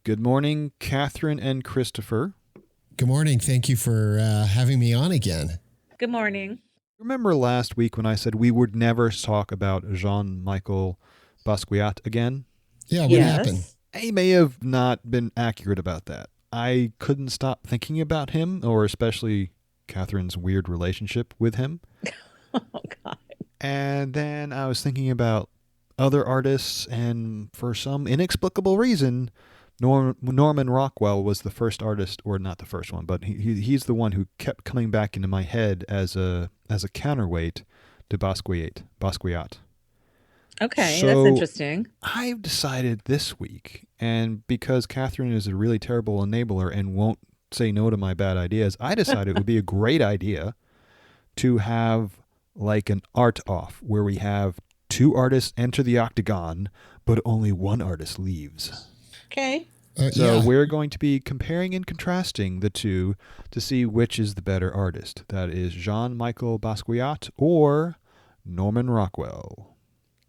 Good morning, Catherine and Christopher. Good morning. Thank you for having me on again. Good morning. Remember last week when I said we would never talk about Jean-Michel Basquiat again? Yeah, what Yes. happened? I may have not been accurate about that. I couldn't stop thinking about him, or especially Catherine's weird relationship with him. Oh, God. And then I was thinking about other artists, and for some inexplicable reason, Norman Rockwell was the first artist, or not the first one, but he's the one who kept coming back into my head as a counterweight to Basquiat. Okay, So that's interesting. I've decided this week, and because Catherine is a really terrible enabler and won't say no to my bad ideas, I decided it would be a great idea to have like an art off where we have two artists enter the Octagon, but only one artist leaves. Okay. So Yeah. we're going to be comparing and contrasting the two to see which is the better artist. That is Jean-Michel Basquiat or Norman Rockwell.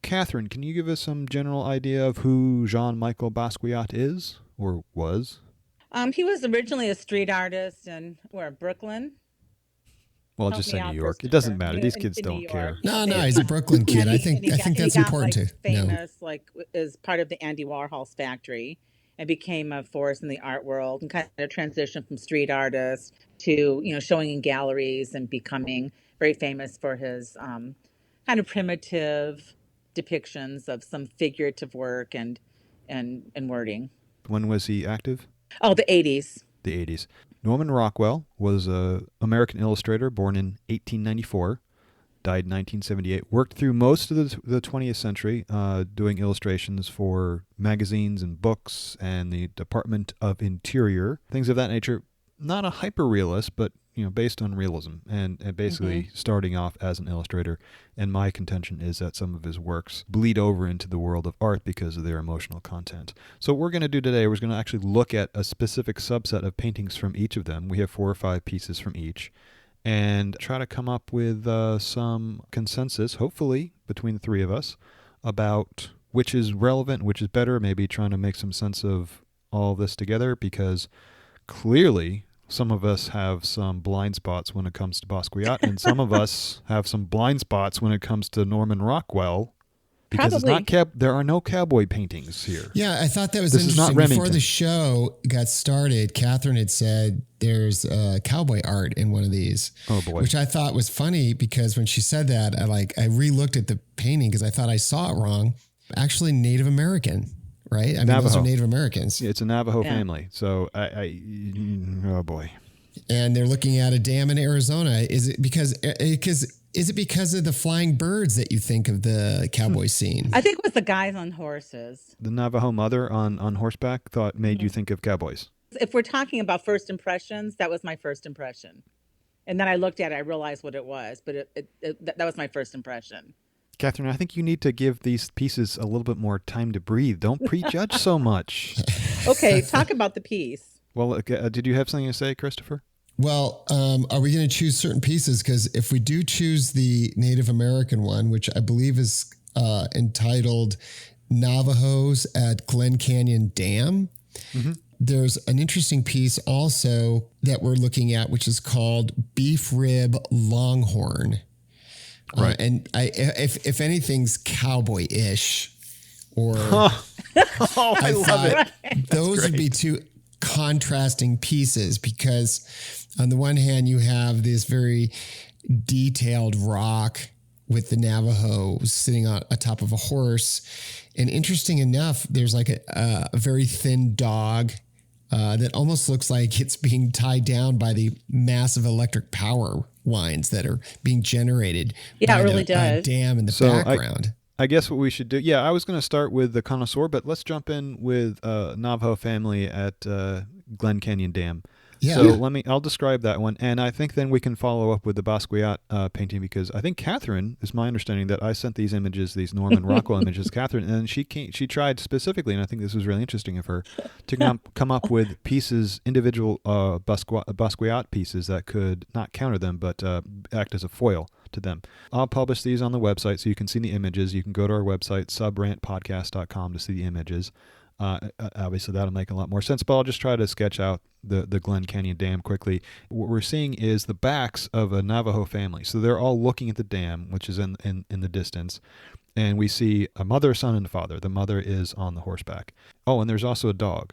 Catherine, can you give us some general idea of who Jean-Michel Basquiat is or was? He was originally a street artist in Brooklyn. Well, Help just me say out, New York. It doesn't Christopher. matter. These kids In don't New care. York. No, he's a Brooklyn kid. I think that's important got, to know. famous, as part of the Andy Warhol's factory, and became a force in the art world, and kind of transitioned from street artist to showing in galleries and becoming very famous for his kind of primitive depictions of some figurative work and wording. When was he active? Oh, the 80s. The 80s. Norman Rockwell was an American illustrator born in 1894, died in 1978, worked through most of the 20th century doing illustrations for magazines and books and the Department of Interior, things of that nature. Not a hyper-realist, but based on realism and basically starting off as an illustrator. And my contention is that some of his works bleed over into the world of art because of their emotional content. So what we're going to do today, we're going to actually look at a specific subset of paintings from each of them. We have 4 or 5 pieces from each, and try to come up with some consensus, hopefully, between the three of us about which is relevant, which is better, maybe trying to make some sense of all this together, because clearly some of us have some blind spots when it comes to Basquiat, and some of us have some blind spots when it comes to Norman Rockwell, because it's not there are no cowboy paintings here. Yeah, I thought that was This is interesting. not Before Remington. the show got started, Catherine had said there's cowboy art in one of these. Oh, boy. Which I thought was funny because when she said that, I re-looked at the painting because I thought I saw it wrong. Actually, Native American. Right? I mean, those are Native Americans. It's a Navajo family. So, oh boy. And they're looking at a dam in Arizona. Is it because of the flying birds that you think of the cowboy scene? I think it was the guys on horses. The Navajo mother on horseback made you think of cowboys. If we're talking about first impressions, that was my first impression. And then I looked at it, I realized what it was, but that was my first impression. Catherine, I think you need to give these pieces a little bit more time to breathe. Don't prejudge so much. Okay, talk about the piece. Well, did you have something to say, Christopher? Well, are we going to choose certain pieces? Because if we do choose the Native American one, which I believe is entitled Navajos at Glen Canyon Dam, there's an interesting piece also that we're looking at, which is called Beef Rib Longhorn. Right. And if anything's cowboy-ish, or I love it. Those would be two contrasting pieces, because on the one hand you have this very detailed rock with the Navajo sitting on atop of a horse, and interesting enough, there's like a very thin dog that almost looks like it's being tied down by the massive electric power lines that are being generated. Yeah, by it really the does. Dam in the background. I guess what we should do, I was going to start with the connoisseur, but let's jump in with Navajo family at Glen Canyon Dam. Yeah. So I'll describe that one, and I think then we can follow up with the Basquiat painting, because I think Catherine, is my understanding that I sent these images, these Norman Rockwell images, Catherine, and she tried specifically, and I think this was really interesting of her, to come up with pieces, individual Basquiat pieces that could not counter them, but act as a foil to them. I'll publish these on the website so you can see the images. You can go to our website, subrantpodcast.com, to see the images. Obviously, that'll make a lot more sense, but I'll just try to sketch out the Glen Canyon Dam quickly. What we're seeing is the backs of a Navajo family. So they're all looking at the dam, which is in the distance. And we see a mother, a son, and a father. The mother is on the horseback. Oh, and there's also a dog.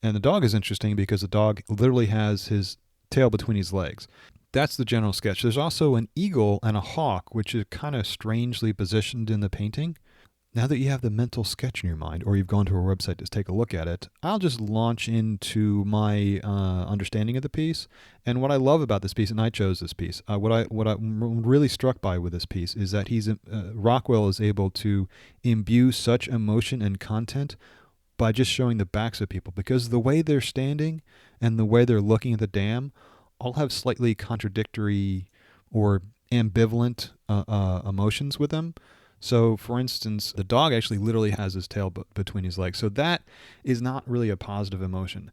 And the dog is interesting because the dog literally has his tail between his legs. That's the general sketch. There's also an eagle and a hawk, which is kind of strangely positioned in the painting. Now that you have the mental sketch in your mind, or you've gone to our website to take a look at it, I'll just launch into my understanding of the piece. And what I love about this piece, and I chose this piece, what I'm really struck by with this piece is that Rockwell is able to imbue such emotion and content by just showing the backs of people, because the way they're standing and the way they're looking at the dam all have slightly contradictory or ambivalent emotions with them. So, for instance, the dog actually literally has his tail between his legs. So that is not really a positive emotion.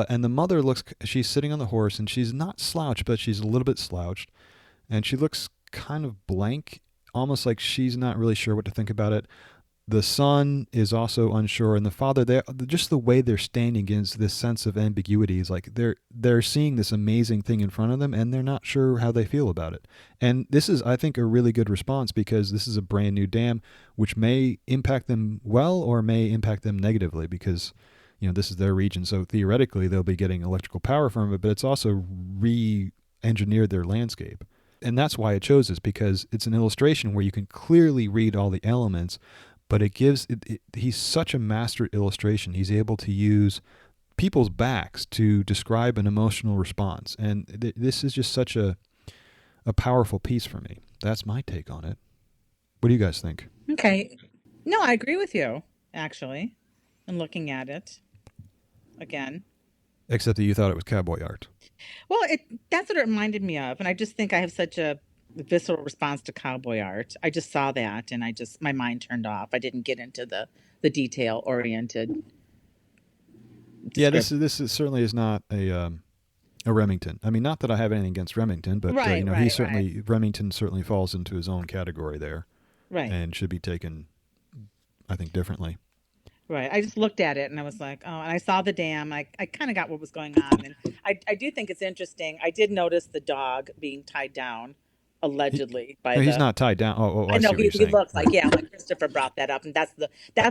And the mother she's sitting on the horse, and she's not slouched, but she's a little bit slouched. And she looks kind of blank, almost like she's not really sure what to think about it. The son is also unsure, and the father, just the way they're standing gives this sense of ambiguity. It's like they're seeing this amazing thing in front of them, and they're not sure how they feel about it. And this is, I think, a really good response, because this is a brand new dam, which may impact them well or may impact them negatively, because this is their region. So theoretically, they'll be getting electrical power from it, but it's also re-engineered their landscape. And that's why I chose this, because it's an illustration where you can clearly read all the elements. But he's such a master illustration. He's able to use people's backs to describe an emotional response. And this is just such a powerful piece for me. That's my take on it. What do you guys think? Okay. No, I agree with you, actually, in looking at it again. Except that you thought it was cowboy art. Well, that's what it reminded me of. And I just think I have such a visceral response to cowboy art. I just saw that, and my mind turned off. I didn't get into the detail oriented. Yeah, this certainly is not a Remington. I mean, not that I have anything against Remington, but Remington certainly falls into his own category there, right? And should be taken, I think, differently. Right. I just looked at it and I was like, oh, and I saw the dam. I kind of got what was going on, and I do think it's interesting. I did notice the dog being tied down. Allegedly he's not tied down. I know he looks like, like Christopher brought that up, and that's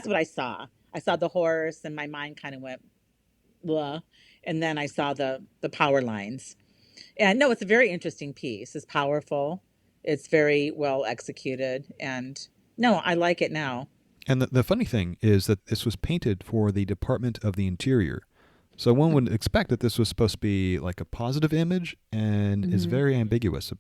what I saw. I saw the horse, and my mind kind of went blah, and then I saw the power lines. And no, it's a very interesting piece. It's powerful. It's very well executed, and no, I like it now. And the funny thing is that this was painted for the Department of the Interior. So one would expect that this was supposed to be like a positive image, and is very ambiguous.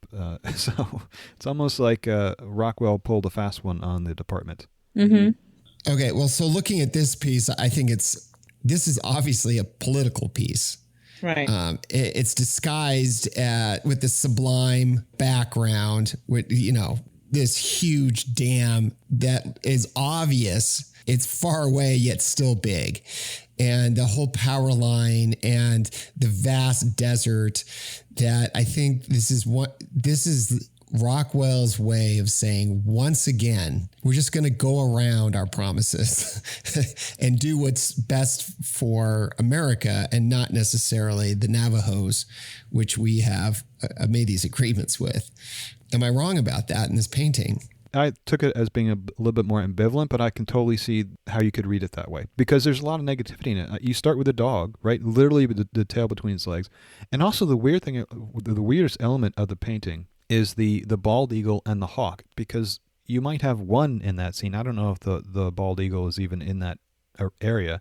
So it's almost like Rockwell pulled a fast one on the department. Mm-hmm. Okay, well, so looking at this piece, I think this is obviously a political piece. Right. It's disguised with this sublime background with, this huge dam that is obvious. It's far away, yet still big. And the whole power line and the vast desert that I think this is Rockwell's way of saying, once again, we're just going to go around our promises and do what's best for America and not necessarily the Navajos, which we have made these agreements with. Am I wrong about that in this painting? I took it as being a little bit more ambivalent, but I can totally see how you could read it that way, because there's a lot of negativity in it. You start with a dog, right? Literally with the tail between its legs. And also the weirdest element of the painting is the bald eagle and the hawk, because you might have one in that scene. I don't know if the bald eagle is even in that area.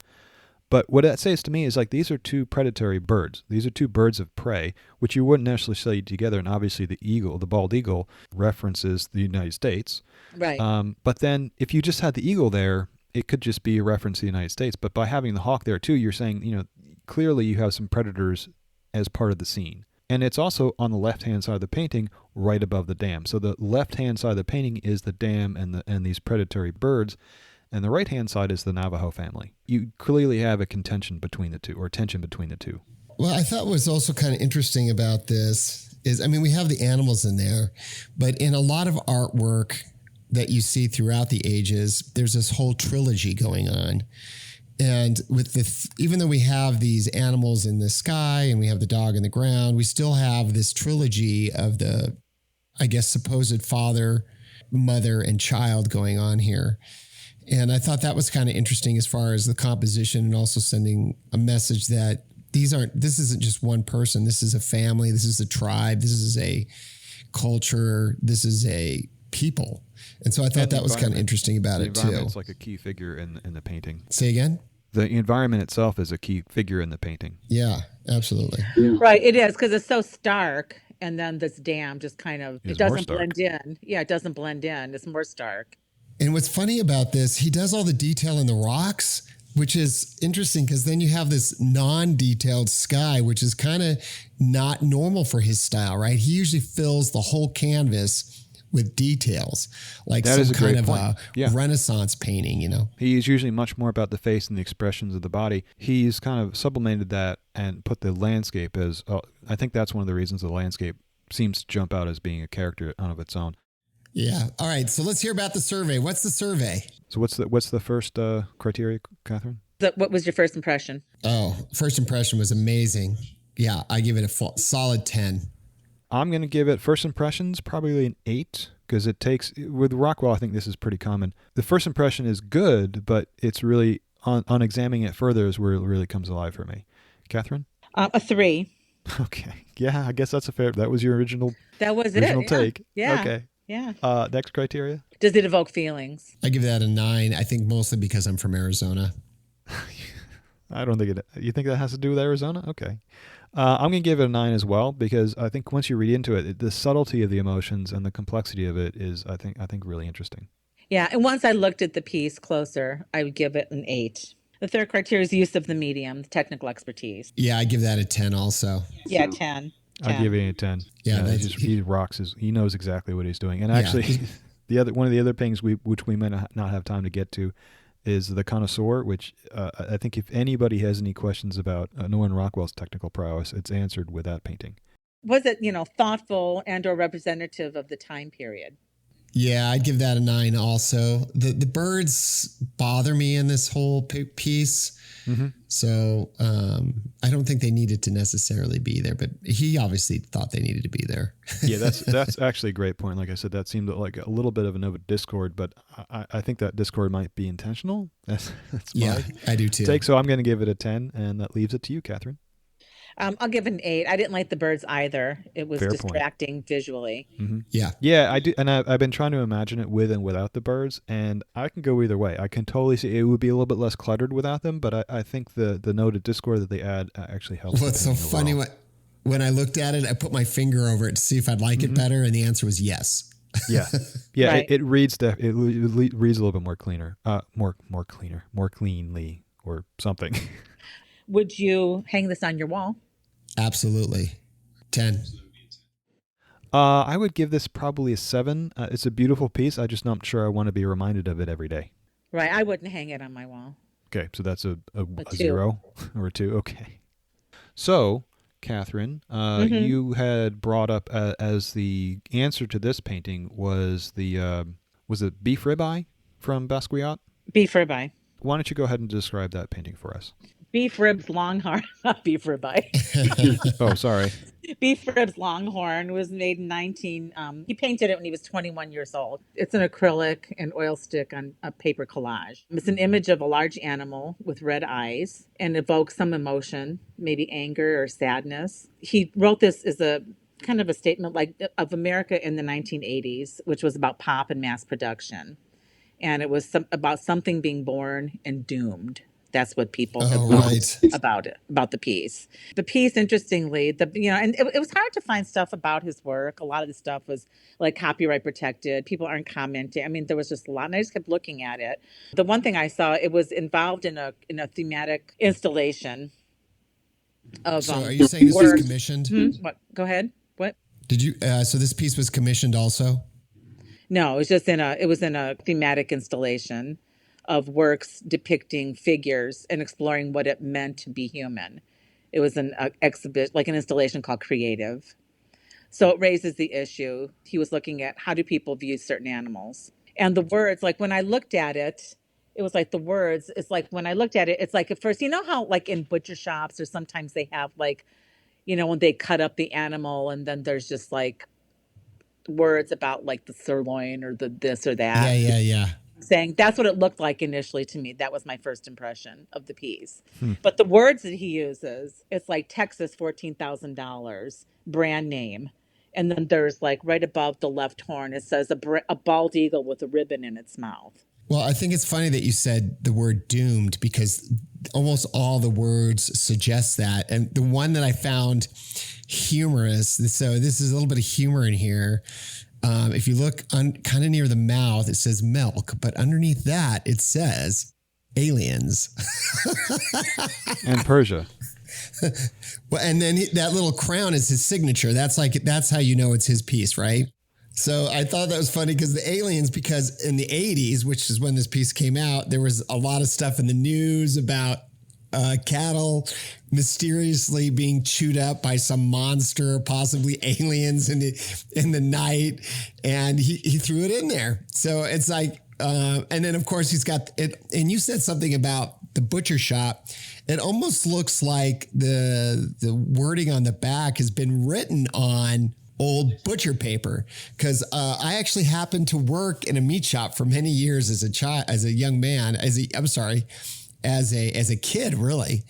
But what that says to me is, like, these are two predatory birds. These are two birds of prey, which you wouldn't necessarily say together. And obviously the bald eagle, references the United States. Right. But then if you just had the eagle there, it could just be a reference to the United States. But by having the hawk there too, you're saying, clearly you have some predators as part of the scene. And it's also on the left-hand side of the painting, right above the dam. So the left-hand side of the painting is the dam and these predatory birds. And the right-hand side is the Navajo family. You clearly have a tension between the two. Well, I thought what was also kind of interesting about this is, we have the animals in there, but in a lot of artwork that you see throughout the ages, there's this whole trilogy going on. And with even though we have these animals in the sky and we have the dog in the ground, we still have this trilogy of the, I guess, supposed father, mother, and child going on here. And I thought that was kind of interesting as far as the composition, and also sending a message that this isn't just one person. This is a family. This is a tribe. This is a culture. This is a people. And so I thought that was kind of interesting about it too. The environment's like a key figure in the painting. Say again? The environment itself is a key figure in the painting. Yeah, absolutely. Right, it is, because it's so stark. And then this dam just kind of, it doesn't blend in. Yeah, it doesn't blend in. It's more stark. And what's funny about this, he does all the detail in the rocks, which is interesting because then you have this non-detailed sky, which is kind of not normal for his style, right? He usually fills the whole canvas with details, like that some kind of a yeah. Renaissance painting, you know? He's usually much more about the face and the expressions of the body. He's kind of sublimated that and put the landscape as, I think that's one of the reasons the landscape seems to jump out as being a character on of its own. Yeah. All right. So let's hear about the survey. What's the survey? So what's the first criteria, Catherine? What was your first impression? Oh, first impression was amazing. Yeah, I give it a solid 10. I'm going to give it first impressions probably an 8 because it takes, with Rockwell, I think this is pretty common. The first impression is good, but it's really, on examining it further is where it really comes alive for me. Catherine? A 3. Okay. Yeah, I guess that's that was your original take. Yeah. Okay. Yeah. Next criteria? Does it evoke feelings? I give that a 9. I think mostly because I'm from Arizona. I don't think you think that has to do with Arizona? Okay. I'm going to give it a 9 as well because I think once you read into it, the subtlety of the emotions and the complexity of it is, I think really interesting. Yeah. And once I looked at the piece closer, I would give it an 8. The third criteria is use of the medium, the technical expertise. Yeah, I give that a 10 also. Yeah, 10. I give it a 10. Yeah, he rocks. He knows exactly what he's doing. And actually, one of the other things which we might not have time to get to is the connoisseur, which I think if anybody has any questions about Norman Rockwell's technical prowess, it's answered with that painting. Was it, thoughtful and or representative of the time period? Yeah, I'd give that a 9 also. The birds bother me in this whole piece. Mm-hmm. So I don't think they needed to necessarily be there, but he obviously thought they needed to be there. Yeah, that's actually a great point. Like I said, that seemed like a little bit of a note of discord, but I think that discord might be intentional. That's I do too. Take. So I'm going to give it a 10, and that leaves it to you, Catherine. I'll give it an 8. I didn't like the birds either. It was Fair distracting point. Visually. Mm-hmm. Yeah, I do, and I've been trying to imagine it with and without the birds, and I can go either way. I can totally see it would be a little bit less cluttered without them, but I think the note of discord that they add actually helps. Well, it's so funny when I looked at it, I put my finger over it to see if I'd like it better, and the answer was yes. Yeah, right. it reads it reads a little bit more cleaner, more cleanly, or something. Would you hang this on your wall? Absolutely. 10. I would give this probably a 7. It's a beautiful piece. I just not sure I want to be reminded of it every day. Right. I wouldn't hang it on my wall. Okay. So that's a 0 or a 2. Okay. So, Catherine, you had brought up as the answer to this painting was was it beef ribeye from Basquiat? Beef ribeye. Why don't you go ahead and describe that painting for us? Beef Ribs Longhorn, not beef ribeye. Oh, sorry. Beef Ribs Longhorn was made in he painted it when he was 21 years old. It's an acrylic and oil stick on a paper collage. It's an image of a large animal with red eyes and evokes some emotion, maybe anger or sadness. He wrote this as a kind of a statement of America in the 1980s, which was about pop and mass production. And it was about something being born and doomed. That's what people have about it, about the piece. The piece, interestingly, and it was hard to find stuff about his work. A lot of the stuff was like copyright protected. People aren't commenting. I mean, there was just a lot, and I just kept looking at it. The one thing I saw, it was involved in a thematic installation of. So, are you saying this was commissioned? What? Go ahead. What? Did you? So this piece was commissioned also? No, it was just in a thematic installation of works depicting figures and exploring what it meant to be human. It was an exhibition, like an installation called Creative. So it raises the issue. He was looking at how do people view certain animals. And the words, like when I looked at it, it was like the words. It's like when I looked at it, it's like at first, you know how like in butcher shops or sometimes they have like, when they cut up the animal and then there's just like words about like the sirloin or the this or Yeah, that. yeah, yeah. Saying that's what it looked like initially to me. That was my first impression of the piece. Hmm. But the words that he uses, it's like Texas $14,000 brand name. And then there's like right above the left horn, it says a bald eagle with a ribbon in its mouth. Well, I think it's funny that you said the word doomed because almost all the words suggest that. And the one that I found humorous, so this is a little bit of humor in here. If you look kind of near the mouth, it says milk, but underneath that, it says aliens. And Persia. Well, and then that little crown is his signature. That's how you know it's his piece, right? So I thought that was funny because in the 80s, which is when this piece came out, there was a lot of stuff in the news about cattle mysteriously being chewed up by some monster, possibly aliens in the night. And he threw it in there. So it's like, and then of course he's got it. And you said something about the butcher shop. It almost looks like the wording on the back has been written on old butcher paper, because I actually happened to work in a meat shop for many years as a young man, as a kid, really.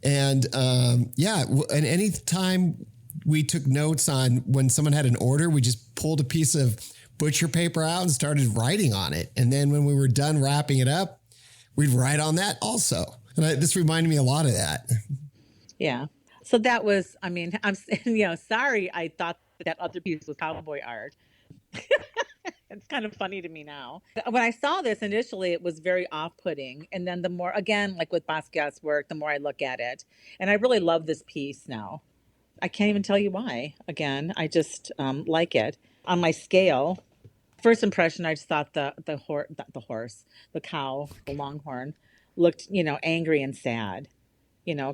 And and any time we took notes on when someone had an order, we just pulled a piece of butcher paper out and started writing on it. And then when we were done wrapping it up, we'd write on that also. And this reminded me a lot of that. Yeah. So that was, I mean, I'm, sorry I thought that other piece was Cowboy Art. It's kind of funny to me now. When I saw this initially, it was very off-putting. And then the more, again, like with Basquiat's work, the more I look at it. And I really love this piece now. I can't even tell you why. Again, I just like it. On my scale, first impression, I just thought the cow, the longhorn, looked, angry and sad.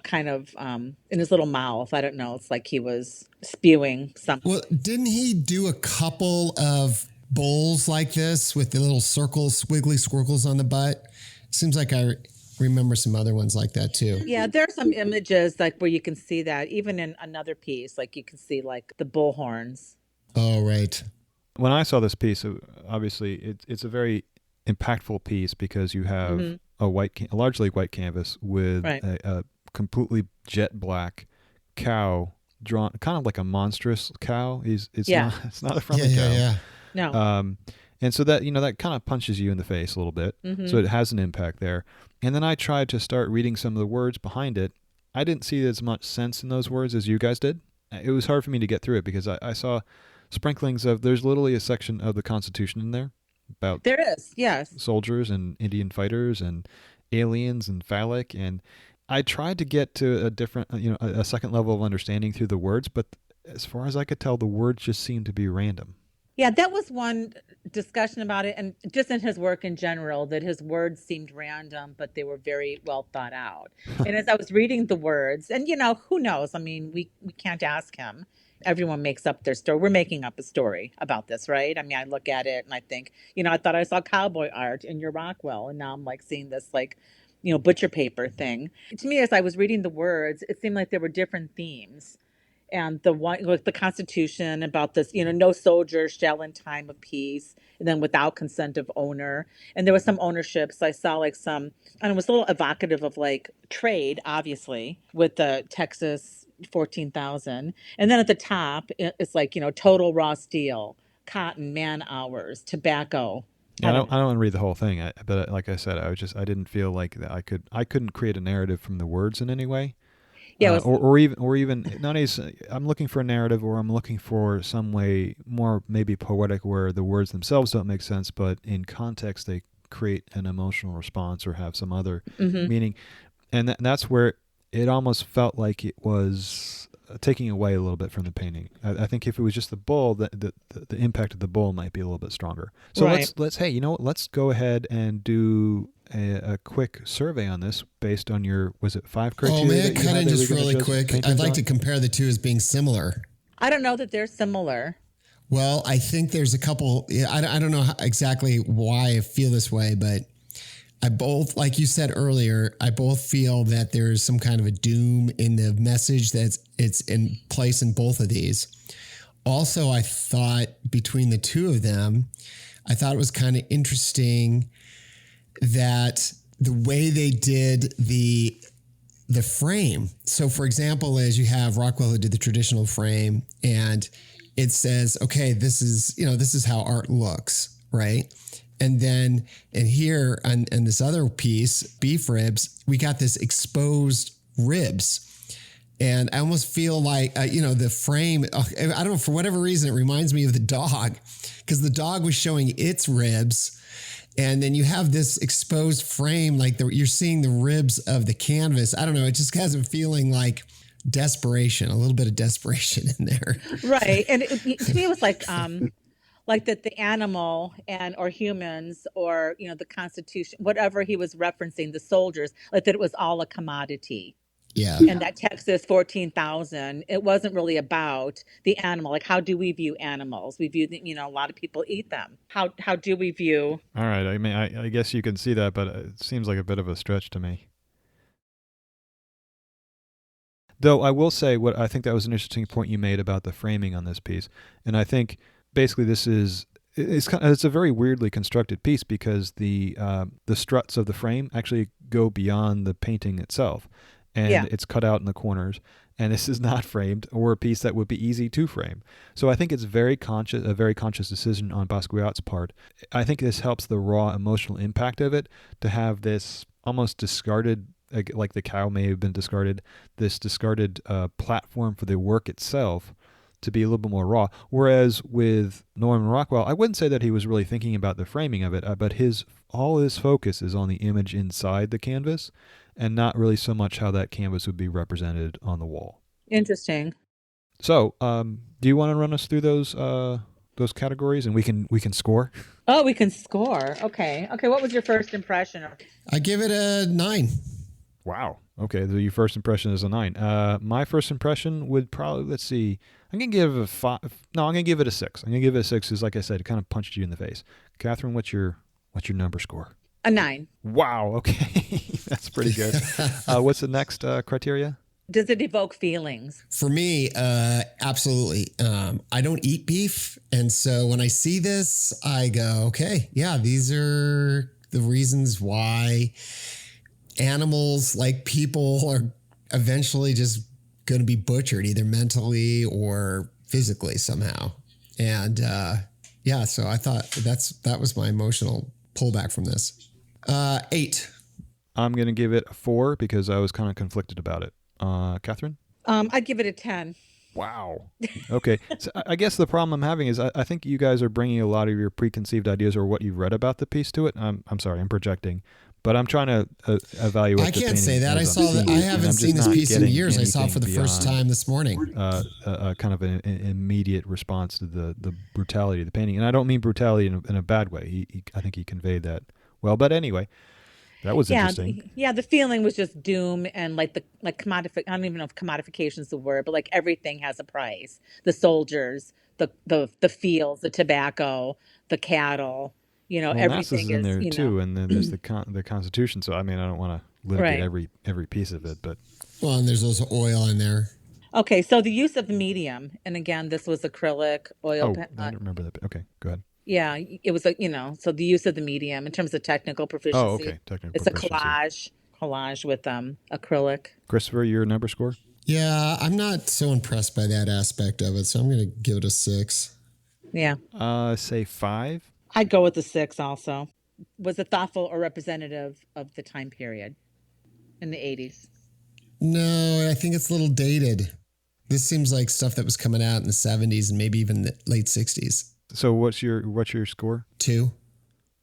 Kind of in his little mouth. I don't know. It's like he was spewing something. Well, didn't he do a couple of bowls like this with the little circles, squiggly squircles on the butt? Seems like I remember some other ones like that too. Yeah, there are some images like where you can see that. Even in another piece, like you can see like the bull horns. Oh, right. When I saw this piece, obviously it's a very impactful piece because you have a largely white canvas with a completely jet black cow drawn, kind of like a monstrous cow. It's not a friendly cow. Yeah. No. And so that that kind of punches you in the face a little bit. So it has an impact there. And then I tried to start reading some of the words behind it. I didn't see as much sense in those words as you guys did. It was hard for me to get through it because I saw sprinklings of, there's literally a section of the Constitution in there about there is, yes, soldiers and Indian fighters and aliens and phallic, and I tried to get to a different, a second level of understanding through the words, but as far as I could tell, the words just seemed to be random. Yeah, that was one discussion about it, and just in his work in general, that his words seemed random, but they were very well thought out. And as I was reading the words, and who knows? I mean, we can't ask him. Everyone makes up their story. We're making up a story about this, right? I mean, I look at it and I think, I thought I saw Cowboy Art in your Rockwell, and now I'm like seeing this like, butcher paper thing. To me, as I was reading the words, it seemed like there were different themes. And the one with the Constitution about this, no soldier shall in time of peace, and then without consent of owner. And there was some ownership. So I saw like some, and it was a little evocative of like trade, obviously, with the Texas 14,000. And then at the top, it's like, total raw steel, cotton, man hours, tobacco. Yeah, I don't want to read the whole thing, but like I said, I didn't feel like that I couldn't create a narrative from the words in any way. Yeah, or even nowadays, I'm looking for a narrative, or I'm looking for some way more maybe poetic, where the words themselves don't make sense, but in context they create an emotional response or have some other meaning, and that's where it almost felt like it was taking away a little bit from the painting. I think if it was just the bull, the impact of the bull might be a little bit stronger. So let's go ahead and do a quick survey on this based on your, was it 5 criteria? Oh, may I cut in just really quick? I'd like to compare the two as being similar. I don't know that they're similar. Well, I think there's a couple. I don't know exactly why I feel this way, but I both, like you said earlier, I both feel that there's some kind of a doom in the message that's it's in place in both of these. Also, I thought between the two of them, I thought it was kind of interesting that the way they did the frame. So, for example, as you have Rockwell who did the traditional frame, and it says, okay, this is how art looks, right? And then, and here on this other piece, beef ribs, we got this exposed ribs. And I almost feel like, the frame, I don't know, for whatever reason, it reminds me of the dog, because the dog was showing its ribs. And then you have this exposed frame, like you're seeing the ribs of the canvas. I don't know. It just has a feeling like desperation, a little bit of desperation in there. Right. And to me, it was like that the animal or humans or, the Constitution, whatever he was referencing, the soldiers, like that it was all a commodity. Yeah. And that Texas 14,000, it wasn't really about the animal. Like, how do we view animals? We view, a lot of people eat them. How do we view? All right. I mean, I guess you can see that, but it seems like a bit of a stretch to me. Though I will say I think that was an interesting point you made about the framing on this piece. And I think basically it's a very weirdly constructed piece because the struts of the frame actually go beyond the painting itself. And it's cut out in the corners. And this is not framed or a piece that would be easy to frame. So I think it's a very conscious decision on Basquiat's part. I think this helps the raw emotional impact of it to have this almost discarded, like the cow may have been discarded, this discarded platform for the work itself to be a little bit more raw. Whereas with Norman Rockwell, I wouldn't say that he was really thinking about the framing of it, but all his focus is on the image inside the canvas and not really so much how that canvas would be represented on the wall. Interesting. So, do you want to run us through those categories and we can score? Oh, we can score. Okay. What was your first impression? I give it a 9. Wow. Okay, so your first impression is a 9. My first impression would probably, let's see, I'm going to give it a 5. No, I'm going to give it a 6. I'm going to give it a 6 because, like I said, it kind of punched you in the face. Catherine, what's your number score? A 9. Wow, okay. That's pretty good. What's the next criteria? Does it evoke feelings? For me, absolutely. I don't eat beef. And so when I see this, I go, okay, yeah, these are the reasons why animals, like people, are eventually just going to be butchered, either mentally or physically somehow. And so I thought that was my emotional pullback from this. 8. I'm going to give it a 4 because I was kind of conflicted about it. Catherine? I'd give it a 10. Wow. Okay. So I guess the problem I'm having is I think you guys are bringing a lot of your preconceived ideas or what you've read about the piece to it. I'm sorry, I'm projecting. But I'm trying to evaluate. I can't say that. I haven't seen this piece in years. I saw it for the first time this morning. Kind of an immediate response to the brutality of the painting, and I don't mean brutality in a bad way. I think he conveyed that well. But anyway, that was interesting. Yeah, the feeling was just doom and like commodification. I don't even know if commodification is the word, but like everything has a price. The soldiers, the fields, the tobacco, the cattle. Everything is in there too, and then there's the Constitution. So I mean, I don't want to litigate every piece of it, but and there's also oil in there. Okay, so the use of the medium, and again, this was acrylic oil. I don't remember that. Okay, go ahead. Yeah, it was so the use of the medium in terms of technical proficiency. Oh, okay, technical. It's a collage with acrylic. Christopher, your number score? Yeah, I'm not so impressed by that aspect of it, so I'm going to give it a 6. Yeah. Say 5. I'd go with the 6 also. Was it thoughtful or representative of the time period in the 80s? No, I think it's a little dated. This seems like stuff that was coming out in the 70s and maybe even the late 60s. So what's your score? 2.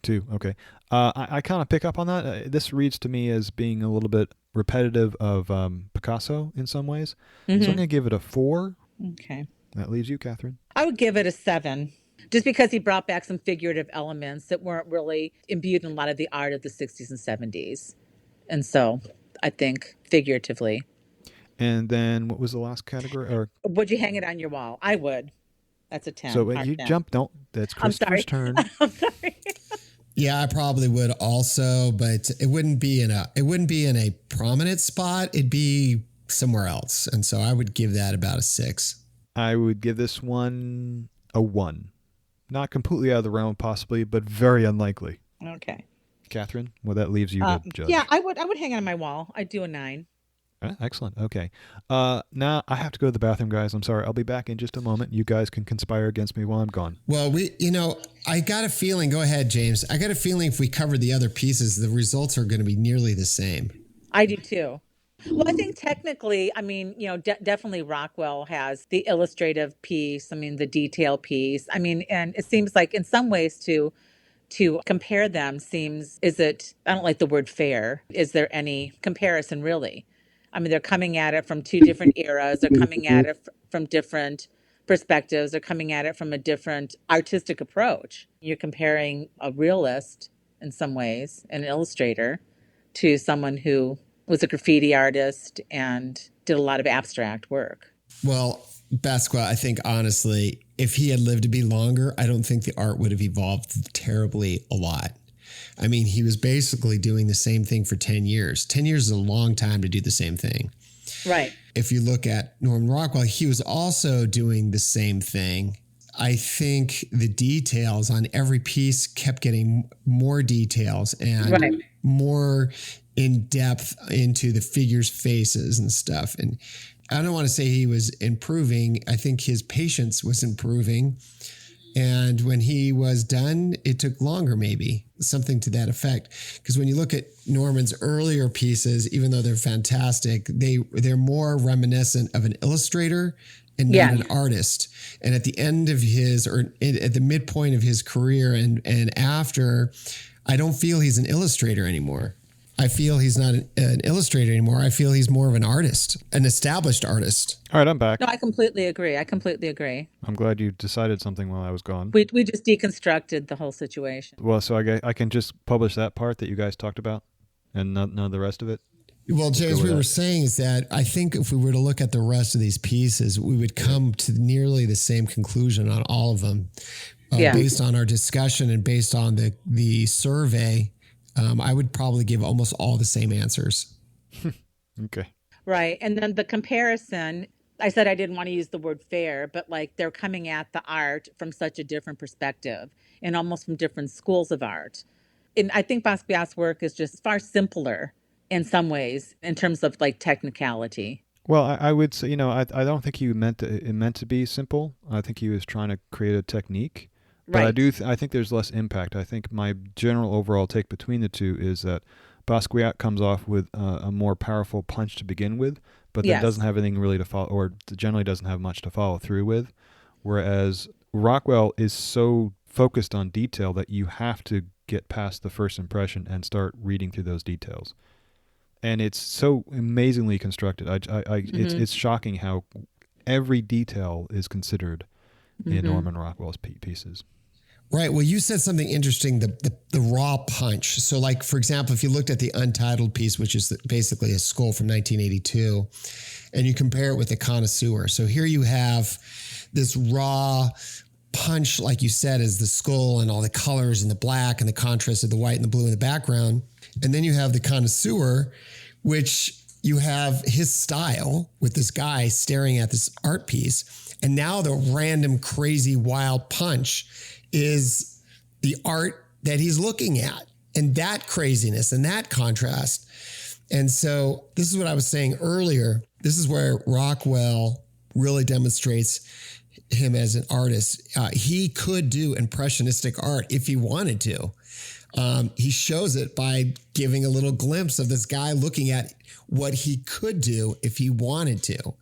2, okay. I kind of pick up on that. This reads to me as being a little bit repetitive of Picasso in some ways. Mm-hmm. So I'm going to give it a 4. Okay. That leaves you, Catherine. I would give it a 7. Just because he brought back some figurative elements that weren't really imbued in a lot of the art of the 60s and 70s. And so I think figuratively. And then what was the last category? Or would you hang it on your wall? I would. That's a 10. So you 10. jumped. No, that's Christopher's turn. I'm sorry. Yeah, I probably would also, but it wouldn't be in a prominent spot. It'd be somewhere else. And so I would give that about a 6. I would give this one a 1. Not completely out of the realm, possibly, but very unlikely. Okay. Catherine, well, that leaves you to judge. Yeah, I would hang it on my wall. I'd do a 9. Excellent. Okay. Now I have to go to the bathroom, guys. I'm sorry. I'll be back in just a moment. You guys can conspire against me while I'm gone. Well, I got a feeling, go ahead, James. I got a feeling if we cover the other pieces, the results are going to be nearly the same. I do too. Well, I think technically, I mean, definitely Rockwell has the illustrative piece. I mean, the detail piece. I mean, and it seems like in some ways to compare them I don't like the word fair. Is there any comparison really? I mean, they're coming at it from two different eras. They're coming at it from different perspectives. They're coming at it from a different artistic approach. You're comparing a realist in some ways, an illustrator, to someone who was a graffiti artist and did a lot of abstract work. Well, Basquiat, I think honestly, if he had lived to be longer, I don't think the art would have evolved terribly a lot. I mean, he was basically doing the same thing for 10 years. 10 years is a long time to do the same thing. Right. If you look at Norman Rockwell, he was also doing the same thing. I think the details on every piece kept getting more details and more in depth into the figures' faces and stuff. And I don't want to say he was improving. I think his patience was improving. And when he was done, it took longer, maybe something to that effect. Because when you look at Norman's earlier pieces, even though they're fantastic, they're more reminiscent of an illustrator and not an artist. And at the end of at the midpoint of his career and after, I don't feel he's an illustrator anymore. I feel he's not an illustrator anymore. I feel he's more of an artist, an established artist. All right, I'm back. No, I completely agree. I'm glad you decided something while I was gone. We just deconstructed the whole situation. Well, so I can just publish that part that you guys talked about and none of the rest of it? Well, James, we were saying is that I think if we were to look at the rest of these pieces, we would come to nearly the same conclusion on all of them. Based on our discussion and based on the survey, I would probably give almost all the same answers. Okay. Right. And then the comparison, I said I didn't want to use the word fair, but like they're coming at the art from such a different perspective and almost from different schools of art. And I think Basquiat's work is just far simpler in some ways in terms of like technicality. Well, I would say, I don't think it meant to be simple. I think he was trying to create a technique. But right. I think there's less impact. I think my general overall take between the two is that Basquiat comes off with a more powerful punch to begin with, but that doesn't have anything really to follow, or generally doesn't have much to follow through with. Whereas Rockwell is so focused on detail that you have to get past the first impression and start reading through those details. And it's so amazingly constructed. It's shocking how every detail is considered in Norman Rockwell's pieces. Right. Well, you said something interesting, the raw punch. So like, for example, if you looked at the Untitled piece, which is basically a skull from 1982, and you compare it with the Connoisseur. So here you have this raw punch, like you said, is the skull and all the colors and the black and the contrast of the white and the blue in the background. And then you have the Connoisseur, which you have his style with this guy staring at this art piece. And now the random, crazy, wild punch is the art that he's looking at, and that craziness and that contrast. And so this is what I was saying earlier. This is where Rockwell really demonstrates him as an artist. He could do impressionistic art if he wanted to. He shows it by giving a little glimpse of this guy looking at what he could do if he wanted to.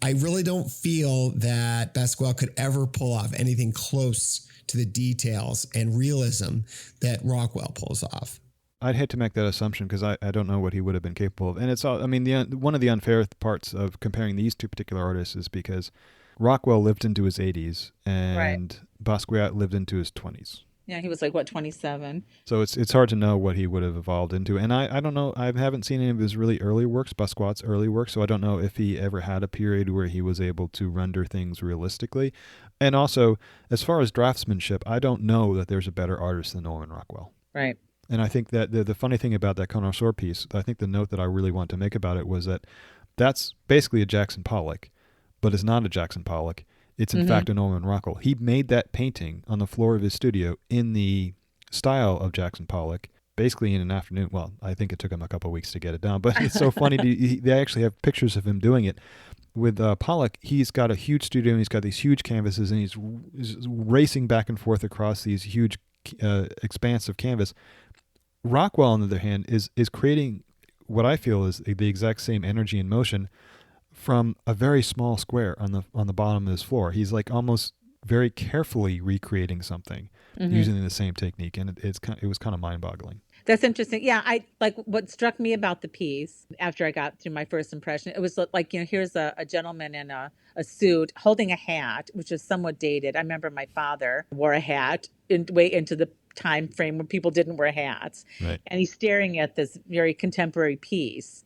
I really don't feel that Basquiat could ever pull off anything close to the details and realism that Rockwell pulls off. I'd hate to make that assumption because I don't know what he would have been capable of. And it's all, I mean, one of the unfair parts of comparing these two particular artists is because Rockwell lived into his 80s and Basquiat lived into his 20s. Yeah, he was like, 27? So it's hard to know what he would have evolved into. And I don't know, I haven't seen any of his really early works, Basquiat's early work, so I don't know if he ever had a period where he was able to render things realistically. And also, as far as draftsmanship, I don't know that there's a better artist than Norman Rockwell. Right. And I think that the funny thing about that connoisseur piece, I think the note that I really want to make about it was that that's basically a Jackson Pollock, but it's not a Jackson Pollock. It's in Mm-hmm. fact a Norman Rockwell. He made that painting on the floor of his studio in the style of Jackson Pollock, basically in an afternoon. Well, I think it took him a couple of weeks to get it done, but it's so funny. They actually have pictures of him doing it. With Pollock, he's got a huge studio and he's got these huge canvases and he's racing back and forth across these huge expanse of canvas. Rockwell, on the other hand, is creating what I feel is the exact same energy and motion from a very small square on the bottom of his floor. He's like almost very carefully recreating something Mm-hmm. using the same technique, and it was kind of mind boggling. That's interesting. Yeah, I like what struck me about the piece after I got through my first impression. It was like, here's a gentleman in a suit holding a hat, which is somewhat dated. I remember my father wore a hat way into the time frame when people didn't wear hats. Right. And he's staring at this very contemporary piece.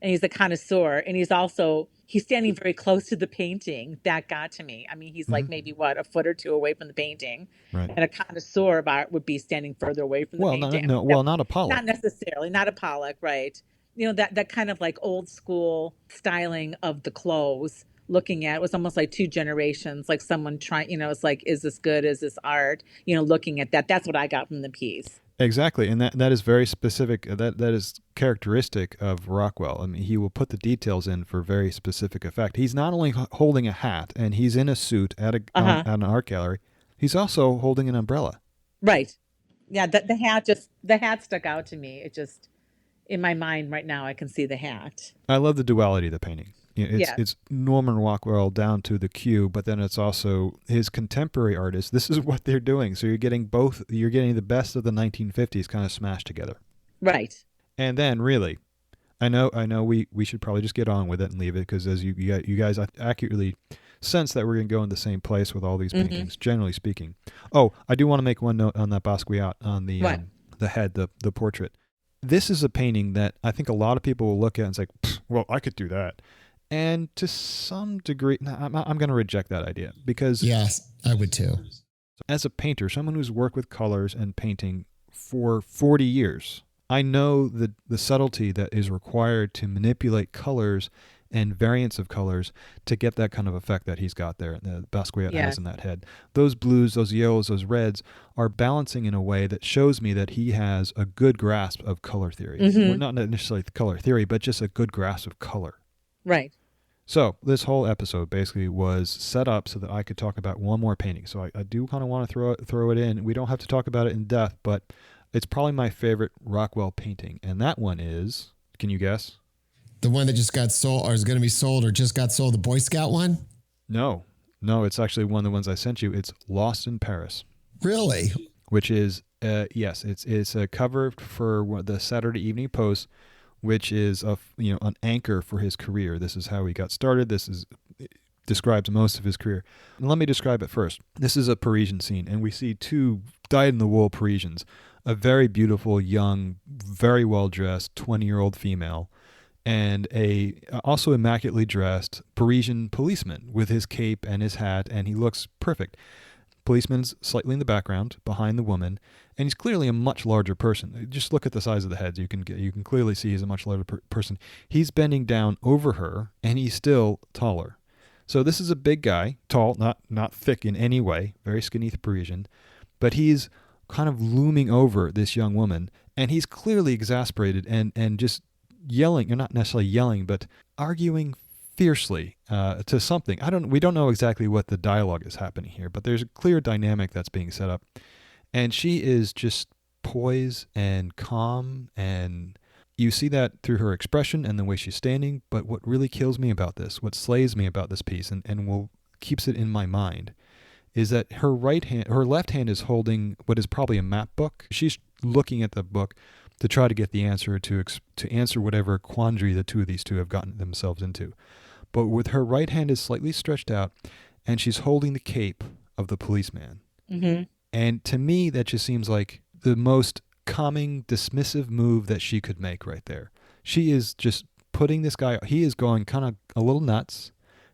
And he's a connoisseur, and he's standing very close to the painting. That got to me. I mean, he's Mm-hmm. like maybe what, a foot or two away from the painting, Right. and a connoisseur of art would be standing further away from the Well, painting. no, well, not a Pollock. Not necessarily, not a Pollock, right? That kind of like old school styling of the clothes. Looking at it was almost like two generations, like someone trying. It's like, is this good? Is this art? Looking at that. That's what I got from the piece. Exactly, and that is very specific. That is characteristic of Rockwell. I mean, he will put the details in for very specific effect. He's not only holding a hat and he's in a suit at at an art gallery. He's also holding an umbrella. Right. Yeah. The hat stuck out to me. It just in my mind right now I can see the hat. I love the duality of the painting. Yeah. It's Norman Rockwell down to the Q, but then it's also his contemporary artists. This is what they're doing. So you're getting both. You're getting the best of the 1950s kind of smashed together. Right. And then really, I know we should probably just get on with it and leave it because as you guys accurately sense that we're going to go in the same place with all these paintings, generally speaking. Oh, I do want to make one note on that Basquiat on the head, the portrait. This is a painting that I think a lot of people will look at and say, well, I could do that. And to some degree, I'm going to reject that idea because yes, I would too. As a painter, someone who's worked with colors and painting for 40 years, I know the subtlety that is required to manipulate colors and variants of colors to get that kind of effect that he's got there, that Basquiat has in that head. Those blues, those yellows, those reds are balancing in a way that shows me that he has a good grasp of color theory. Well, not necessarily color theory, but just a good grasp of color. Right. So this whole episode basically was set up so that I could talk about one more painting. So I do kind of want to throw it in. We don't have to talk about it in depth, but it's probably my favorite Rockwell painting. And that one is, can you guess? The one that just got sold or is going to be sold or just got sold, the Boy Scout one? No, it's actually one of the ones I sent you. It's Lost in Paris. Really? Which is, yes, it's a cover for the Saturday Evening Post, which is an anchor for his career. This is how he got started. It describes most of his career. And let me describe it first. This is a Parisian scene, and we see two dyed-in-the-wool Parisians, a very beautiful, young, very well-dressed 20-year-old female, and a also immaculately dressed Parisian policeman with his cape and his hat, and he looks perfect. Policeman's slightly in the background behind the woman, and he's clearly a much larger person. Just look at the size of the heads. You can clearly see he's a much larger person. He's bending down over her, and he's still taller. So this is a big guy, tall, not thick in any way, very skinny Parisian, but he's kind of looming over this young woman, and he's clearly exasperated and just yelling, or not necessarily yelling, but arguing fiercely to something. We don't know exactly what the dialogue is happening here, but there's a clear dynamic that's being set up. And she is just poised and calm, and you see that through her expression and the way she's standing. But what really kills me about this, what slays me about this piece and keeps it in my mind, is that her left hand is holding what is probably a map book. She's looking at the book to try to get the answer to answer whatever quandary the two of these two have gotten themselves into. But with her right hand is slightly stretched out, and she's holding the cape of the policeman. Mm-hmm. And to me, that just seems like the most calming, dismissive move that she could make right there. She is just putting this guy, he is going kind of a little nuts,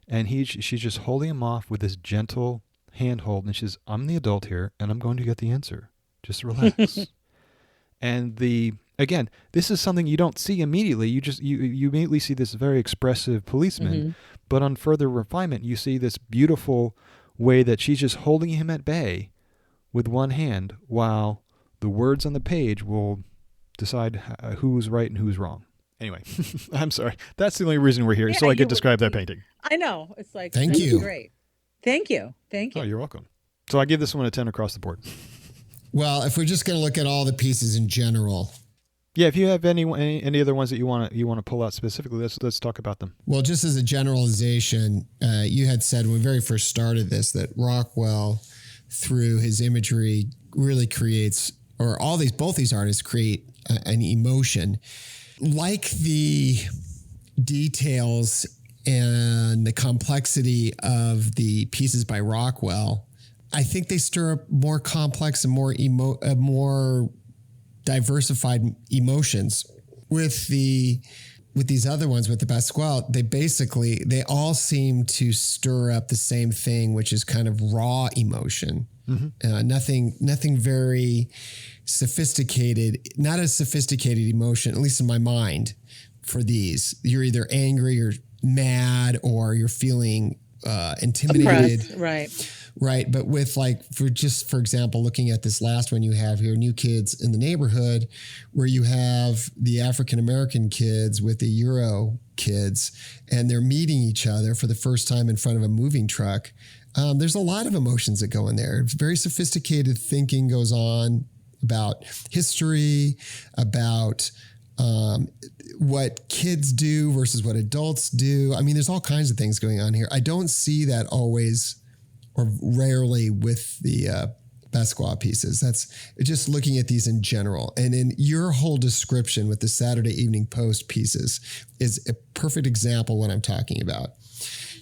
and she's just holding him off with this gentle handhold, and she's, I'm the adult here, and I'm going to get the answer. Just relax. And again, this is something you don't see immediately. You immediately see this very expressive policeman, but on further refinement, you see this beautiful way that she's just holding him at bay with one hand, while the words on the page will decide who's right and who's wrong. Anyway, I'm sorry. That's the only reason we're here, so I could describe that painting. I know. It's like, thank you. Great. Thank you. Oh, you're welcome. So I give this one a 10 across the board. Well, if we're just going to look at all the pieces in general. Yeah, if you have any other ones that you want to pull out specifically, let's talk about them. Well, just as a generalization, you had said when we very first started this that Rockwell, through his imagery, really creates, or both these artists create an emotion. Like the details and the complexity of the pieces by Rockwell, I think they stir up more complex and more diversified emotions. With these other ones, with the Basquiat, they all seem to stir up the same thing, which is kind of raw emotion. Nothing very sophisticated, not a sophisticated emotion, at least in my mind, for these. You're either angry or mad, or you're feeling intimidated. Oppressed, right. But with for example, looking at this last one you have here, New Kids in the Neighborhood, where you have the African-American kids with the Euro kids, and they're meeting each other for the first time in front of a moving truck. There's a lot of emotions that go in there. Very sophisticated thinking goes on about history, about what kids do versus what adults do. I mean, there's all kinds of things going on here. I don't see that always or rarely with the Basquiat pieces. That's just looking at these in general. And in your whole description with the Saturday Evening Post pieces is a perfect example of what I'm talking about.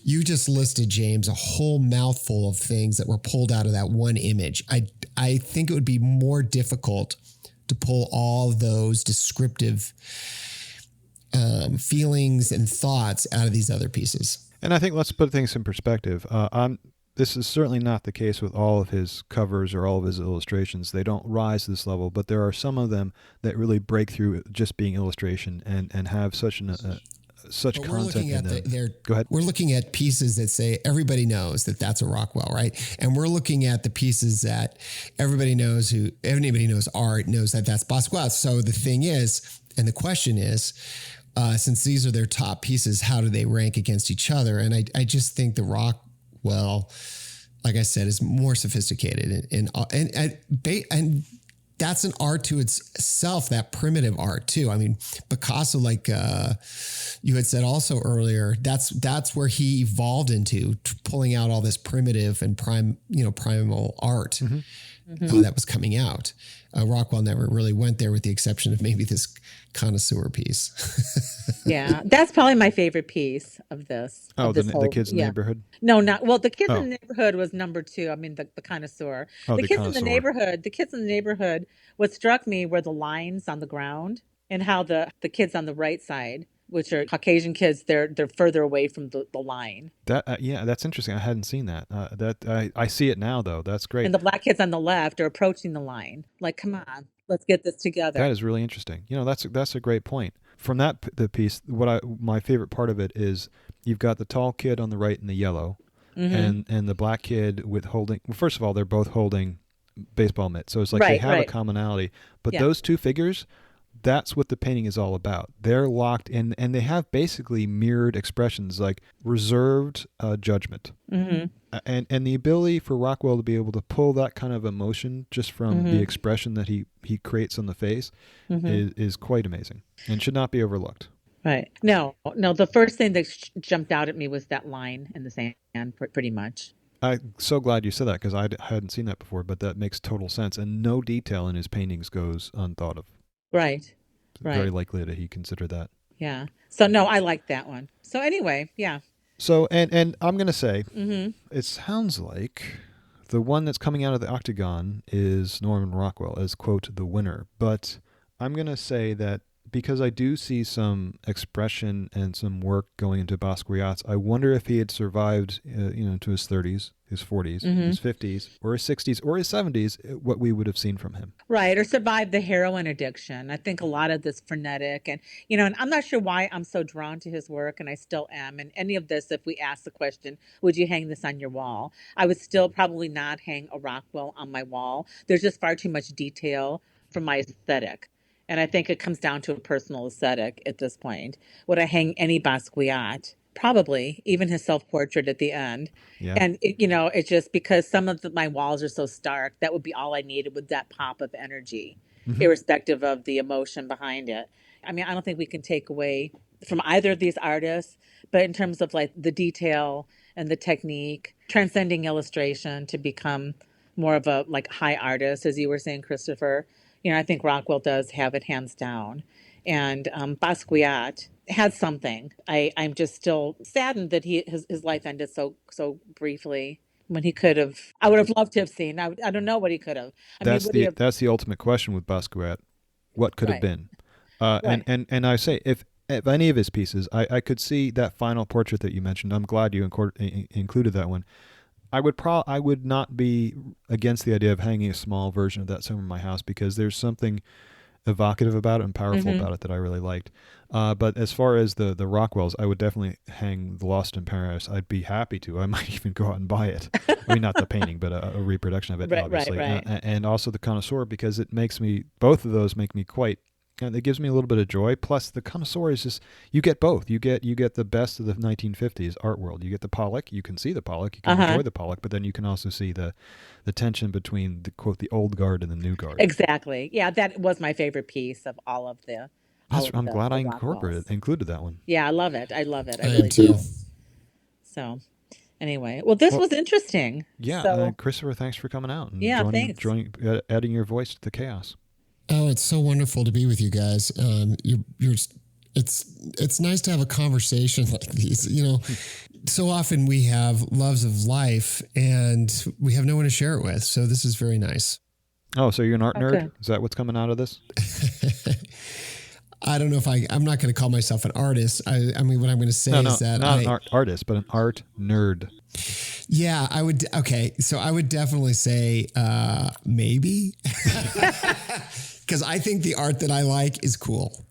You just listed, James, a whole mouthful of things that were pulled out of that one image. I think it would be more difficult to pull all those descriptive feelings and thoughts out of these other pieces. And I think let's put things in perspective. This is certainly not the case with all of his covers or all of his illustrations. They don't rise to this level, but there are some of them that really break through just being illustration and have such content in them. Go ahead. We're looking at pieces that say everybody knows that that's a Rockwell, right? And we're looking at the pieces that anybody knows art knows that that's Basquiat. So the thing is, and the question is, since these are their top pieces, how do they rank against each other? And I just think the Rockwell, like I said, is more sophisticated and that's an art to itself, that primitive art too. I mean, Picasso, like you had said also earlier, that's where he evolved into pulling out all this primitive and primal art that was coming out. Rockwell never really went there, with the exception of maybe this connoisseur piece. Yeah, that's probably my favorite piece of this. Oh, the Kids in the Neighborhood? No, the Kids in the Neighborhood was number 2. I mean, the connoisseur. The Kids in the Neighborhood, what struck me were the lines on the ground, and how the kids on the right side, which are Caucasian kids, they're further away from the line. That's interesting. I hadn't seen that. I see it now, though. That's great. And the black kids on the left are approaching the line. Like, come on, let's get this together. That is really interesting. That's a great point. From the piece, my favorite part of it is you've got the tall kid on the right in the yellow, and the black kid with holding. Well, first of all, they're both holding baseball mitts, so it's like they have a commonality. But those two figures, that's what the painting is all about. They're locked in, and they have basically mirrored expressions, like reserved judgment. And the ability for Rockwell to be able to pull that kind of emotion just from the expression that he creates on the face is quite amazing and should not be overlooked. Right. No, the first thing that jumped out at me was that line in the sand, pretty much. I'm so glad you said that, because I hadn't seen that before, but that makes total sense. And no detail in his paintings goes unthought of. Right. Very likely that he considered that. Yeah. So, no, I like that one. So anyway, yeah. So, and I'm going to say, it sounds like the one that's coming out of the Octagon is Norman Rockwell as, quote, the winner. But I'm going to say that because I do see some expression and some work going into Basquiat's. I wonder if he had survived, to his 30s, his 40s, his 50s, or his 60s, or his 70s, what we would have seen from him. Right, or survive the heroin addiction. I think a lot of this frenetic and I'm not sure why I'm so drawn to his work, and I still am. And any of this, if we ask the question, would you hang this on your wall? I would still probably not hang a Rockwell on my wall. There's just far too much detail for my aesthetic. And I think it comes down to a personal aesthetic at this point. Would I hang any Basquiat? Probably, even his self-portrait at the end. Yeah. And it's just because some of my walls are so stark, that would be all I needed with that pop of energy, irrespective of the emotion behind it. I mean, I don't think we can take away from either of these artists, but in terms of like the detail and the technique, transcending illustration to become more of a like high artist, as you were saying, Christopher. I think Rockwell does have it hands down. And Basquiat had something. I'm just still saddened that his life ended so briefly when he could have. I would have loved to have seen. I don't know what he could have. That's the ultimate question with Basquiat. What could have been? Right. And I say if any of his pieces, I could see that final portrait that you mentioned. I'm glad you included that one. I would not be against the idea of hanging a small version of that somewhere in my house, because there's something evocative about it and powerful about it that I really liked. But as far as the Rockwells, I would definitely hang The Lost in Paris. I'd be happy to. I might even go out and buy it. I mean, not the painting, but a reproduction of it, obviously. Right. And also The Connoisseur, because both of those make me quite. And it gives me a little bit of joy. Plus, The Connoisseur is just, you get both. You get the best of the 1950s art world. You get the Pollock. You can see the Pollock. You can enjoy the Pollock, but then you can also see the tension between the quote the old guard and the new guard. Exactly. Yeah, that was my favorite piece of all of the. I'm glad I Rockwells. included that one. Yeah, I love it. I I really too. do. So, anyway, well, this was interesting. Yeah, So, Christopher, thanks for coming out and thanks. adding your voice to the chaos. Oh, it's so wonderful to be with you guys. It's nice to have a conversation like these. So often we have loves of life and we have no one to share it with. So this is very nice. Oh, so you're an art nerd? Okay. Is that what's coming out of this? I don't know if I'm not going to call myself an artist. I mean, what I'm going to say is that not an artist, but an art nerd. Yeah, I would. Okay. So I would definitely say, maybe, because I think the art that I like is cool.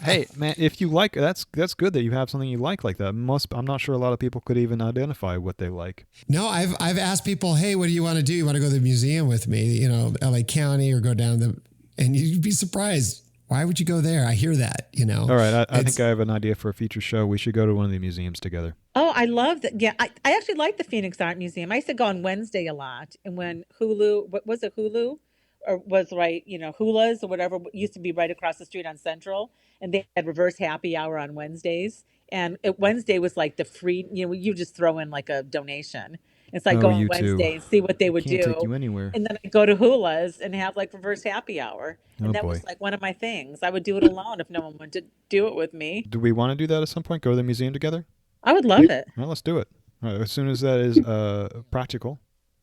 Hey, man, if you like, that's good that you have something you like that. I'm not sure a lot of people could even identify what they like. No, I've asked people, hey, what do you want to do? You want to go to the museum with me? LA County, or go down and you'd be surprised. Why would you go there? I hear that, All right, I think I have an idea for a future show. We should go to one of the museums together. Oh, I love that. Yeah, I actually like the Phoenix Art Museum. I used to go on Wednesday a lot. And when Hulu, what was it, Hulu? Or was right, Hula's or whatever used to be right across the street on Central. And they had reverse happy hour on Wednesdays. And Wednesday was like the free, you just throw in like a donation. It's like go on Wednesday and see what they would Can't do. take you anywhere. And then I go to Hula's and have like reverse happy hour. And that was like one of my things. I would do it alone if no one wanted to do it with me. Do we want to do that at some point? Go to the museum together? I would love it. Well, let's do it. All right, as soon as that is practical.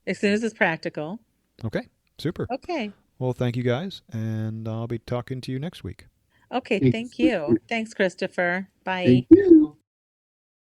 As soon as it's practical. Okay, super. Okay. Well, thank you guys, and I'll be talking to you next week. Okay, thank you. Thanks, Christopher. Bye. Thank you.